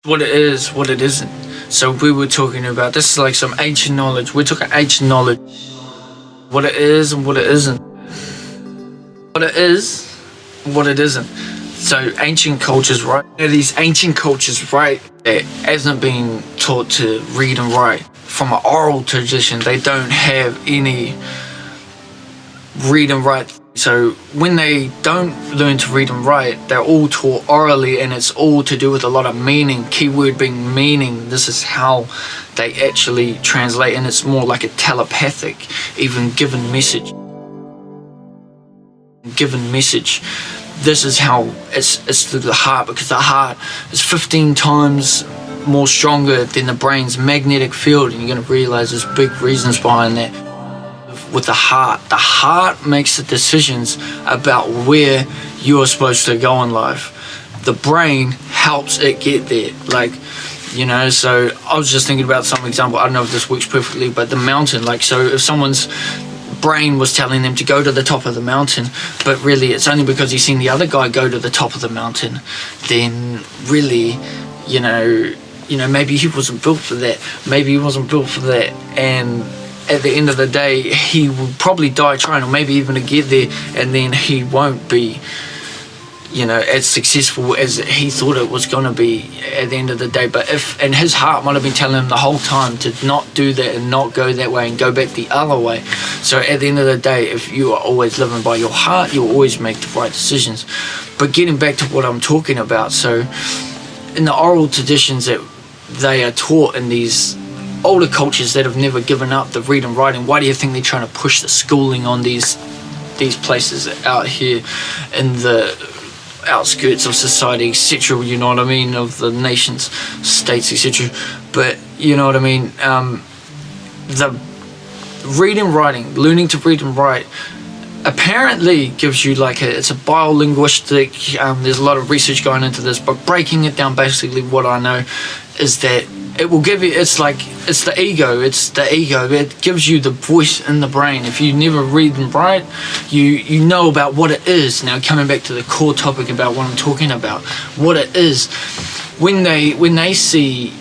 what it is, what it isn't. So we were talking about, this is like some ancient knowledge. We're talking ancient knowledge. What it is and what it isn't. What it is, what it isn't. So ancient cultures, right? These ancient cultures, right, that hasn't been taught to read and write. From an oral tradition, they don't have any read and write. So when they don't learn to read and write, they're all taught orally, and it's all to do with a lot of meaning, keyword being meaning. This is how they actually translate, and it's more like a telepathic, even given message. This is how it's through the heart, because the heart is 15 times more stronger than the brain's magnetic field, and you're going to realize there's big reasons behind that. With the heart makes the decisions about where you're supposed to go in life. The brain helps it get there, like, you know. So I was just thinking about some example, I don't know if this works perfectly, but the mountain, like, so if someone's brain was telling them to go to the top of the mountain, but really it's only because he's seen the other guy go to the top of the mountain, then really, you know, maybe he wasn't built for that. And at the end of the day, he will probably die trying, or maybe even to get there, and then he won't be, you know, as successful as he thought it was going to be at the end of the day. But and his heart might have been telling him the whole time to not do that and not go that way and go back the other way. So at the end of the day, if you are always living by your heart, you'll always make the right decisions. But getting back to what I'm talking about, so in the oral traditions that they are taught in these older cultures that have never given up the read and writing, why do you think they're trying to push the schooling on these places out here in the outskirts of society, etc., you know what I mean, of the nations, states, etc. But you know what I mean, the read and writing, learning to read and write, apparently gives you like it's a biolinguistic, there's a lot of research going into this, but breaking it down, basically what I know is that it will give you, it's the ego, it gives you the voice in the brain. If you never read and write, you know about what it is. Now coming back to the core topic about what I'm talking about, what it is, when they see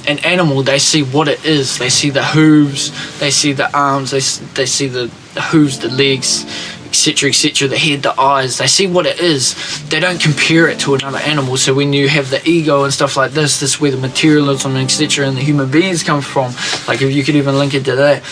an animal, they see what it is. They see the hooves, they see the arms, they see the hooves, the legs, etc., the head, the eyes. They see what it is. They don't compare it to another animal. So when you have the ego and stuff like this is where the materialism, etc., and the human beings come from. Like, if you could even link it to that,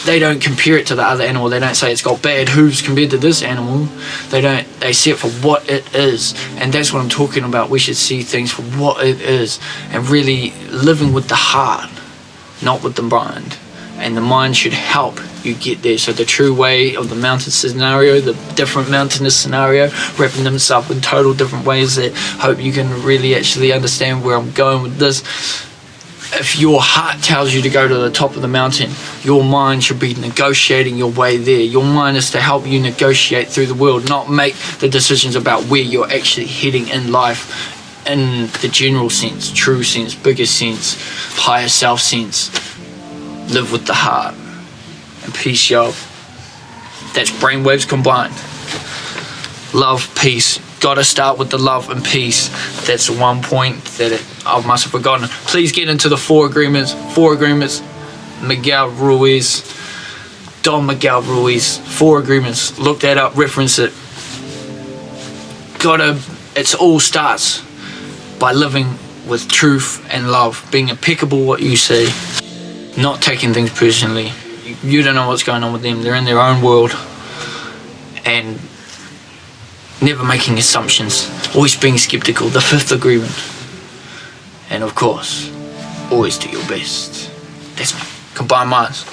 they don't compare it to the other animal. They don't say it's got bad hooves compared to this animal. They see it for what it is. And that's what I'm talking about. We should see things for what it is, and really living with the heart, not with the mind. And the mind should help you get there. So the true way of the mountain scenario, the different mountainous scenario, wrapping themselves in total different ways that hope you can really actually understand where I'm going with this. If your heart tells you to go to the top of the mountain, your mind should be negotiating your way there. Your mind is to help you negotiate through the world, not make the decisions about where you're actually heading in life in the general sense, true sense, bigger sense, higher self sense. Live with the heart. And peace, y'all. That's brainwaves combined. Love, peace. Gotta start with the love and peace. That's one point that I must have forgotten. Please get into the 4 agreements. 4 agreements. Miguel Ruiz. Don Miguel Ruiz. 4 agreements. Look that up. Reference it. It all starts by living with truth and love. Being impeccable what you say. Not taking things personally. You don't know what's going on with them. They're in their own world. And never making assumptions. Always being skeptical. The 5th agreement. And of course, always do your best. That's me. Combine minds.